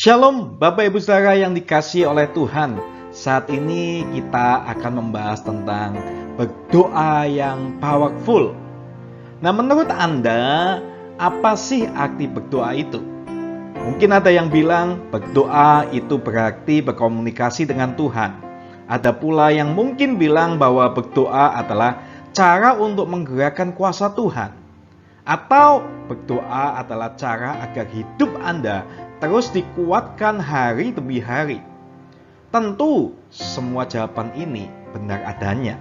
Shalom Bapak Ibu Saudara yang dikasihi oleh Tuhan. Saat ini kita akan membahas tentang berdoa yang powerful. Nah, menurut Anda, apa sih arti berdoa itu? Mungkin ada yang bilang berdoa itu berarti berkomunikasi dengan Tuhan. Ada pula yang mungkin bilang bahwa berdoa adalah cara untuk menggerakkan kuasa Tuhan. Atau berdoa adalah cara agar hidup Anda terus dikuatkan hari demi hari. Tentu semua jawaban ini benar adanya.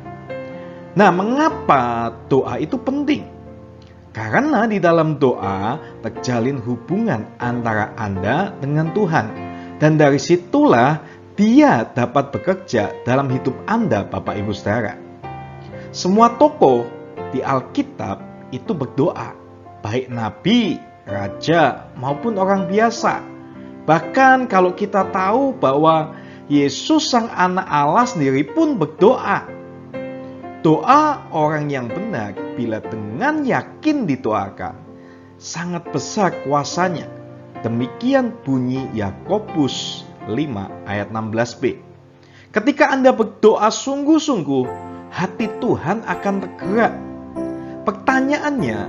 Nah, mengapa doa itu penting? Karena di dalam doa terjalin hubungan antara Anda dengan Tuhan. Dan dari situlah Dia dapat bekerja dalam hidup Anda, Bapak Ibu Saudara. Semua tokoh di Alkitab itu berdoa, baik nabi, raja, maupun orang biasa. Bahkan kalau kita tahu bahwa Yesus Sang Anak Allah sendiri pun berdoa. Doa orang yang benar bila dengan yakin didoakan, sangat besar kuasanya. Demikian bunyi Yakobus 5 ayat 16b. Ketika Anda berdoa sungguh-sungguh, hati Tuhan akan tergerak. Pertanyaannya,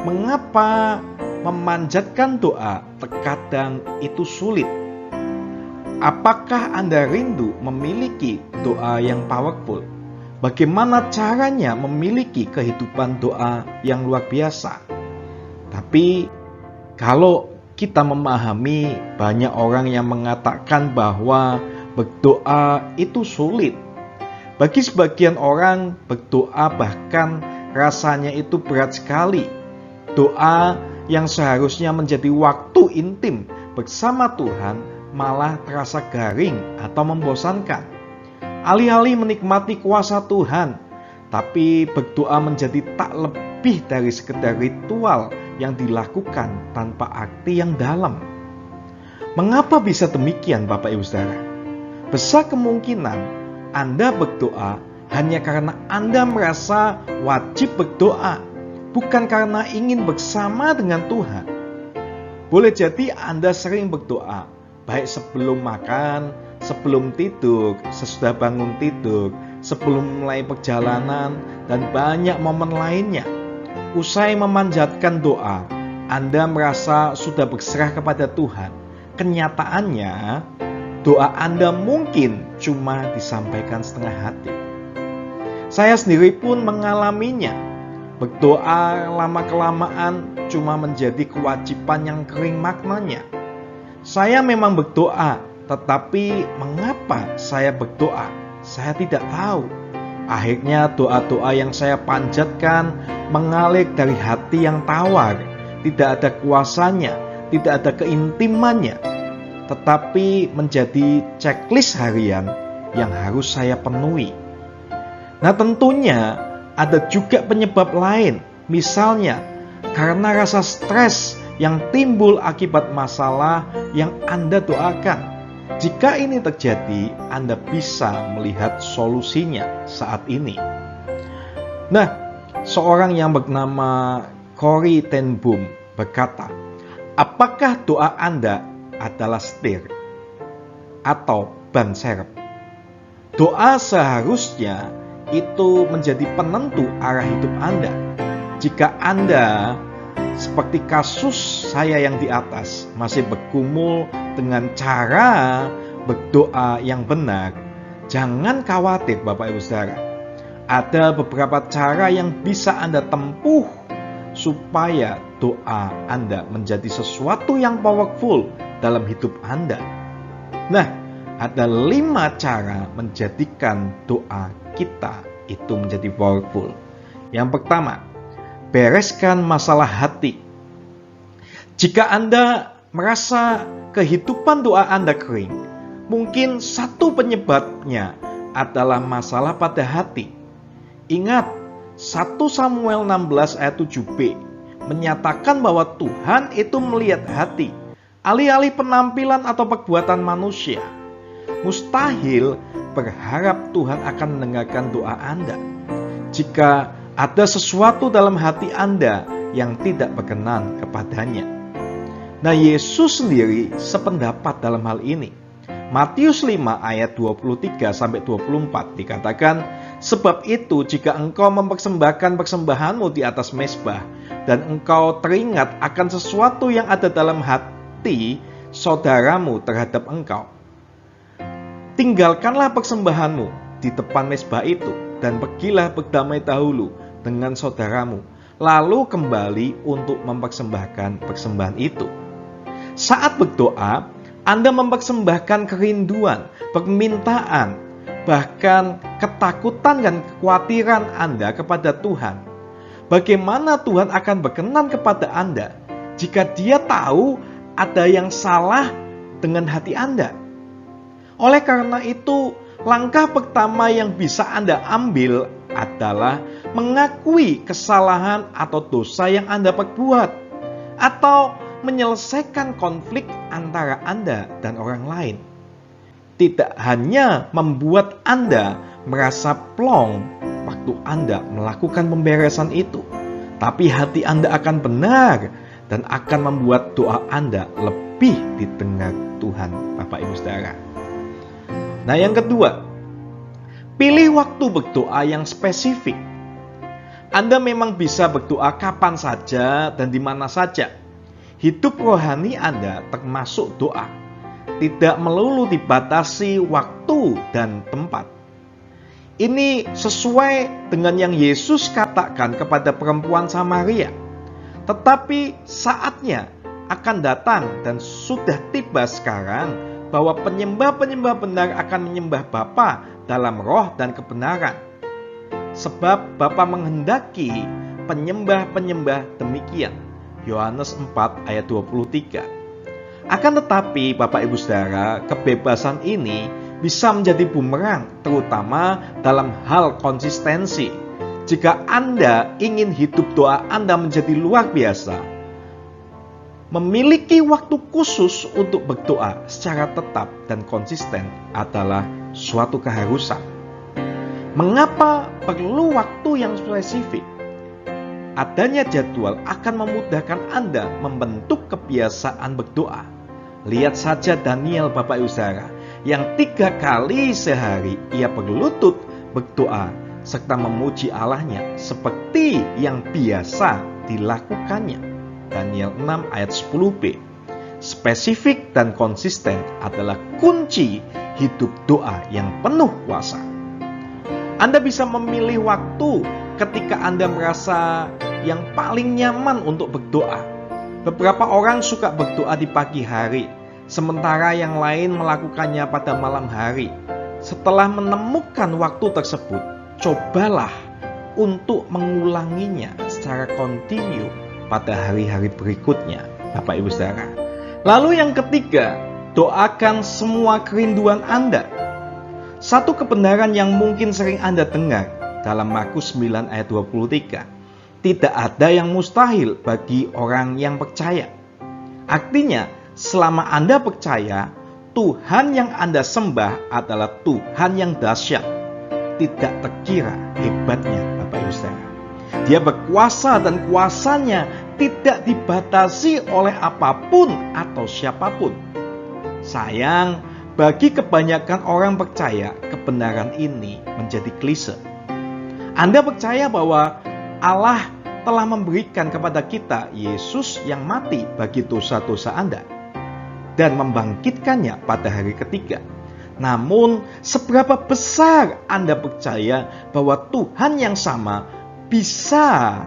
mengapa memanjatkan doa terkadang itu sulit? Apakah Anda rindu memiliki doa yang powerful? Bagaimana caranya memiliki kehidupan doa yang luar biasa? Tapi kalau kita memahami banyak orang yang mengatakan bahwa berdoa itu sulit. Bagi sebagian orang berdoa bahkan rasanya itu berat sekali. Doa yang seharusnya menjadi waktu intim bersama Tuhan malah terasa garing atau membosankan. Alih-alih menikmati kuasa Tuhan, tapi berdoa menjadi tak lebih dari sekedar ritual yang dilakukan tanpa arti yang dalam. Mengapa bisa demikian, Bapak Ibu Saudara? Besar kemungkinan Anda berdoa hanya karena Anda merasa wajib berdoa, bukan karena ingin bersama dengan Tuhan. Boleh jadi Anda sering berdoa, baik sebelum makan, sebelum tidur, sesudah bangun tidur, sebelum mulai perjalanan, dan banyak momen lainnya. Usai memanjatkan doa, Anda merasa sudah berserah kepada Tuhan. Kenyataannya, doa Anda mungkin cuma disampaikan setengah hati. Saya sendiri pun mengalaminya. Berdoa lama-kelamaan cuma menjadi kewajiban yang kering maknanya. Saya memang berdoa, tetapi mengapa saya berdoa? Saya tidak tahu. Akhirnya doa-doa yang saya panjatkan mengalir dari hati yang tawar. Tidak ada kuasanya, tidak ada keintimannya. Tetapi menjadi checklist harian yang harus saya penuhi. Nah, tentunya ada juga penyebab lain, misalnya karena rasa stres yang timbul akibat masalah yang Anda doakan. Jika ini terjadi, Anda bisa melihat solusinya saat ini. Nah, seorang yang bernama Corrie ten Boom berkata, apakah doa Anda adalah setir atau ban serep? Doa seharusnya itu menjadi penentu arah hidup Anda. Jika Anda seperti kasus saya yang di atas masih bergumul dengan cara berdoa yang benar, jangan khawatir Bapak Ibu Saudara. Ada beberapa cara yang bisa Anda tempuh supaya doa Anda menjadi sesuatu yang powerful dalam hidup Anda. Nah, ada 5 cara menjadikan doa kita itu menjadi powerful. Yang pertama, bereskan masalah hati. Jika Anda merasa kehidupan doa Anda kering, mungkin satu penyebabnya adalah masalah pada hati. Ingat, 1 Samuel 16 ayat 7b menyatakan bahwa Tuhan itu melihat hati, alih-alih penampilan atau perbuatan manusia. Mustahil berharap Tuhan akan mendengarkan doa Anda jika ada sesuatu dalam hati Anda yang tidak berkenan kepadanya. Nah, Yesus sendiri sependapat dalam hal ini. Matius 5 ayat 23-24 dikatakan, sebab itu jika engkau mempersembahkan persembahanmu di atas mezbah dan engkau teringat akan sesuatu yang ada dalam hati saudaramu terhadap engkau, tinggalkanlah persembahanmu di depan mezbah itu dan pergilah berdamai dahulu dengan saudaramu, lalu kembali untuk mempersembahkan persembahan itu. Saat berdoa, Anda mempersembahkan kerinduan, permintaan, bahkan ketakutan dan kekhawatiran Anda kepada Tuhan. Bagaimana Tuhan akan berkenan kepada Anda jika Dia tahu ada yang salah dengan hati Anda? Oleh karena itu, langkah pertama yang bisa Anda ambil adalah mengakui kesalahan atau dosa yang Anda perbuat, atau menyelesaikan konflik antara Anda dan orang lain. Tidak hanya membuat Anda merasa plong waktu Anda melakukan pemberesan itu, tapi hati Anda akan benar dan akan membuat doa Anda lebih didengar Tuhan, Bapak Ibu Saudara. Nah, yang kedua, pilih waktu berdoa yang spesifik. Anda memang bisa berdoa kapan saja dan di mana saja. Hidup rohani Anda termasuk doa, tidak melulu dibatasi waktu dan tempat. Ini sesuai dengan yang Yesus katakan kepada perempuan Samaria. Tetapi saatnya akan datang dan sudah tiba sekarang bahwa penyembah-penyembah benar akan menyembah Bapa dalam roh dan kebenaran. Sebab Bapa menghendaki penyembah-penyembah demikian. Yohanes 4 ayat 23. Akan tetapi Bapak Ibu Saudara, kebebasan ini bisa menjadi bumerang terutama dalam hal konsistensi. Jika Anda ingin hidup doa Anda menjadi luar biasa, memiliki waktu khusus untuk berdoa secara tetap dan konsisten adalah suatu keharusan. Mengapa perlu waktu yang spesifik? Adanya jadwal akan memudahkan Anda membentuk kebiasaan berdoa. Lihat saja Daniel, Bapak Ibu Saudara, yang 3 kali sehari ia berlutut berdoa serta memuji Allahnya seperti yang biasa dilakukannya. Daniel 6 ayat 10b. Spesifik dan konsisten adalah kunci hidup doa yang penuh kuasa. Anda bisa memilih waktu ketika Anda merasa yang paling nyaman untuk berdoa. Beberapa orang suka berdoa di pagi hari, sementara yang lain melakukannya pada malam hari. Setelah menemukan waktu tersebut, cobalah untuk mengulanginya secara kontinu pada hari-hari berikutnya, Bapak Ibu Saudara. Lalu yang ketiga, doakan semua kerinduan Anda. Satu kebenaran yang mungkin sering Anda dengar dalam Markus 9 ayat 23. Tidak ada yang mustahil bagi orang yang percaya. Artinya, selama Anda percaya, Tuhan yang Anda sembah adalah Tuhan yang dahsyat. Tidak terkira hebatnya, Bapak Ibu Saudara. Dia berkuasa dan kuasanya tidak dibatasi oleh apapun atau siapapun. Sayang, bagi kebanyakan orang percaya, kebenaran ini menjadi klise. Anda percaya bahwa Allah telah memberikan kepada kita Yesus yang mati bagi dosa-dosa Anda dan membangkitkannya pada hari ketiga. Namun, seberapa besar Anda percaya bahwa Tuhan yang sama bisa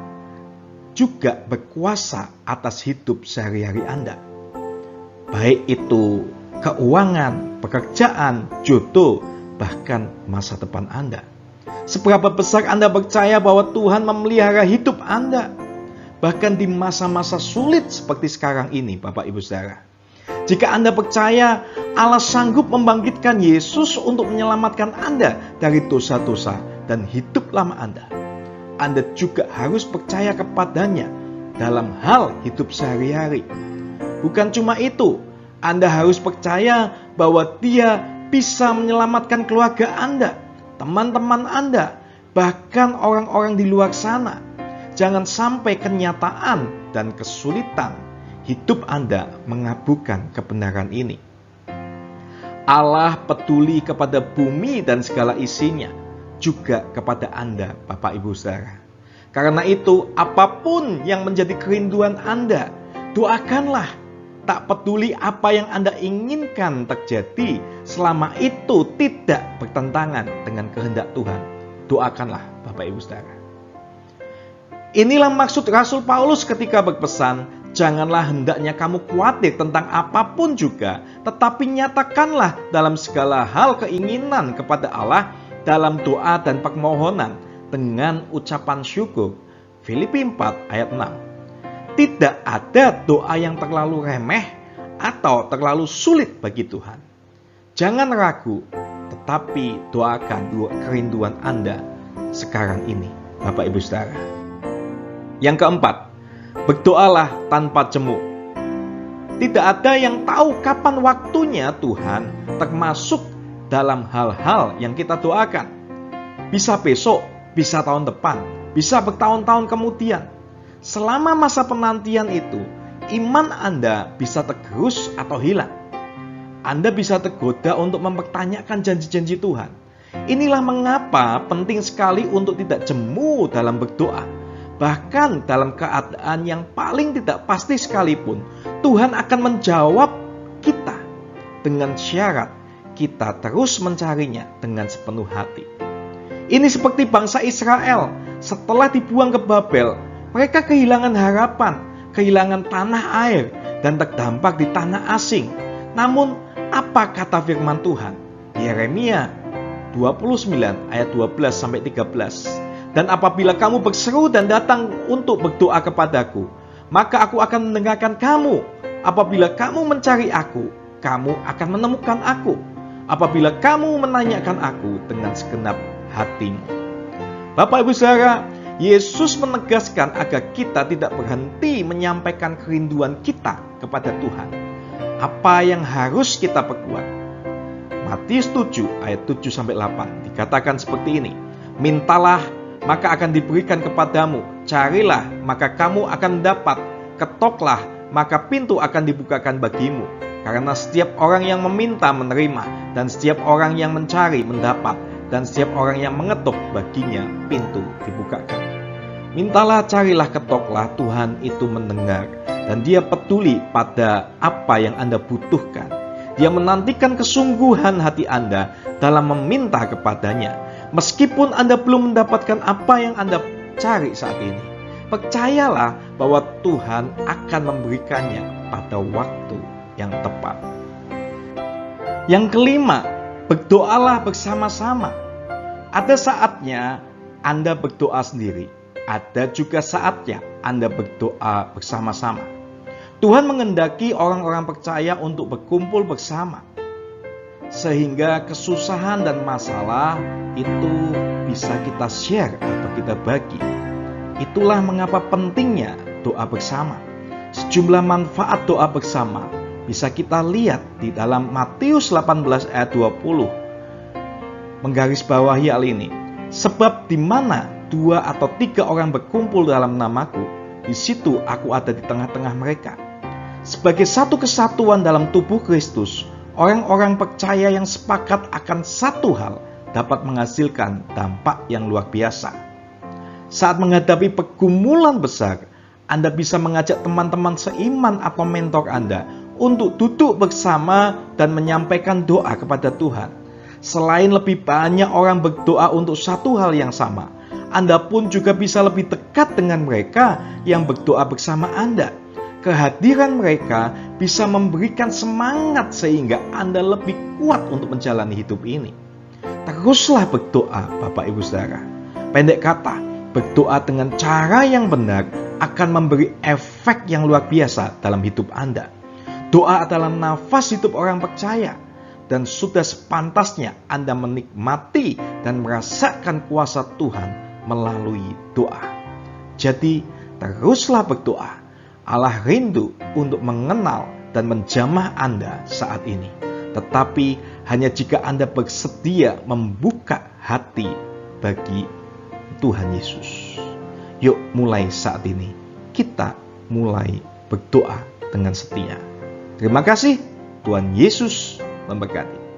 juga berkuasa atas hidup sehari-hari Anda? Baik itu keuangan, pekerjaan, jodoh, bahkan masa depan Anda. Seberapa besar Anda percaya bahwa Tuhan memelihara hidup Anda, bahkan di masa-masa sulit seperti sekarang ini, Bapak Ibu Saudara. Jika Anda percaya Allah sanggup membangkitkan Yesus untuk menyelamatkan Anda dari dosa-dosa dan hidup lama Anda juga harus percaya kepadanya dalam hal hidup sehari-hari. Bukan cuma itu, Anda harus percaya bahwa Dia bisa menyelamatkan keluarga Anda, teman-teman Anda, bahkan orang-orang di luar sana. Jangan sampai kenyataan dan kesulitan hidup Anda mengabulkan kebenaran ini. Allah peduli kepada bumi dan segala isinya, juga kepada Anda, Bapak Ibu Saudara. Karena itu, apapun yang menjadi kerinduan Anda, doakanlah. Tak peduli apa yang Anda inginkan terjadi, selama itu tidak bertentangan dengan kehendak Tuhan. Doakanlah, Bapak Ibu Saudara. Inilah maksud Rasul Paulus ketika berpesan, janganlah hendaknya kamu khawatir tentang apapun juga, tetapi nyatakanlah dalam segala hal keinginan kepada Allah dalam doa dan permohonan dengan ucapan syukur. Filipi 4 ayat 6. Tidak ada doa yang terlalu remeh atau terlalu sulit bagi Tuhan. Jangan ragu, tetapi doakan kerinduan Anda sekarang ini, Bapak Ibu Saudara. Yang keempat, berdoalah tanpa jemu. Tidak ada yang tahu kapan waktunya Tuhan, termasuk dalam hal-hal yang kita doakan. Bisa besok, bisa tahun depan, bisa bertahun-tahun kemudian. Selama masa penantian itu, iman Anda bisa tergerus atau hilang. Anda bisa tergoda untuk mempertanyakan janji-janji Tuhan. Inilah mengapa penting sekali untuk tidak jemu dalam berdoa. Bahkan dalam keadaan yang paling tidak pasti sekalipun, Tuhan akan menjawab kita dengan syarat kita terus mencarinya dengan sepenuh hati. Ini seperti bangsa Israel setelah dibuang ke Babel. Mereka kehilangan harapan, kehilangan tanah air, dan terdampak di tanah asing. Namun, apa kata firman Tuhan? Yeremia 29 ayat 12-13. Dan apabila kamu berseru dan datang untuk berdoa kepadaku, maka aku akan mendengarkan kamu. Apabila kamu mencari aku, kamu akan menemukan aku. Apabila kamu menanyakan aku dengan segenap hatimu. Bapak Ibu Saudara, Yesus menegaskan agar kita tidak berhenti menyampaikan kerinduan kita kepada Tuhan. Apa yang harus kita perbuat? Matius 7 ayat 7-8 dikatakan seperti ini. Mintalah, maka akan diberikan kepadamu. Carilah, maka kamu akan dapat. Ketoklah, maka pintu akan dibukakan bagimu. Karena setiap orang yang meminta menerima, dan setiap orang yang mencari mendapat, dan setiap orang yang mengetuk baginya pintu dibukakan. Mintalah, carilah, ketoklah, Tuhan itu mendengar. Dan Dia peduli pada apa yang Anda butuhkan. Dia menantikan kesungguhan hati Anda dalam meminta kepadanya. Meskipun Anda belum mendapatkan apa yang Anda cari saat ini, percayalah bahwa Tuhan akan memberikannya pada waktu yang tepat. Yang kelima, berdoalah bersama-sama. Ada saatnya Anda berdoa sendiri. Ada juga saatnya Anda berdoa bersama-sama. Tuhan mengendaki orang-orang percaya untuk berkumpul bersama. Sehingga kesusahan dan masalah itu bisa kita share atau kita bagi. Itulah mengapa pentingnya doa bersama. Sejumlah manfaat doa bersama bisa kita lihat di dalam Matius 18 ayat 20. Menggarisbawahi hal ini. Sebab di mana 2 atau 3 orang berkumpul dalam namaku, di situ aku ada di tengah-tengah mereka. Sebagai satu kesatuan dalam tubuh Kristus, orang-orang percaya yang sepakat akan satu hal dapat menghasilkan dampak yang luar biasa. Saat menghadapi pergumulan besar, Anda bisa mengajak teman-teman seiman atau mentor Anda untuk duduk bersama dan menyampaikan doa kepada Tuhan. Selain lebih banyak orang berdoa untuk satu hal yang sama, Anda pun juga bisa lebih dekat dengan mereka yang berdoa bersama Anda. Kehadiran mereka bisa memberikan semangat sehingga Anda lebih kuat untuk menjalani hidup ini. Teruslah berdoa, Bapak Ibu Saudara. Pendek kata, berdoa dengan cara yang benar akan memberi efek yang luar biasa dalam hidup Anda. Doa adalah nafas hidup orang percaya, dan sudah sepantasnya Anda menikmati dan merasakan kuasa Tuhan melalui doa. Jadi, teruslah berdoa. Allah rindu untuk mengenal dan menjamah Anda saat ini. Tetapi hanya jika Anda bersedia membuka hati bagi Tuhan Yesus. Yuk mulai saat ini kita mulai berdoa dengan setia. Terima kasih, Tuhan Yesus memberkati.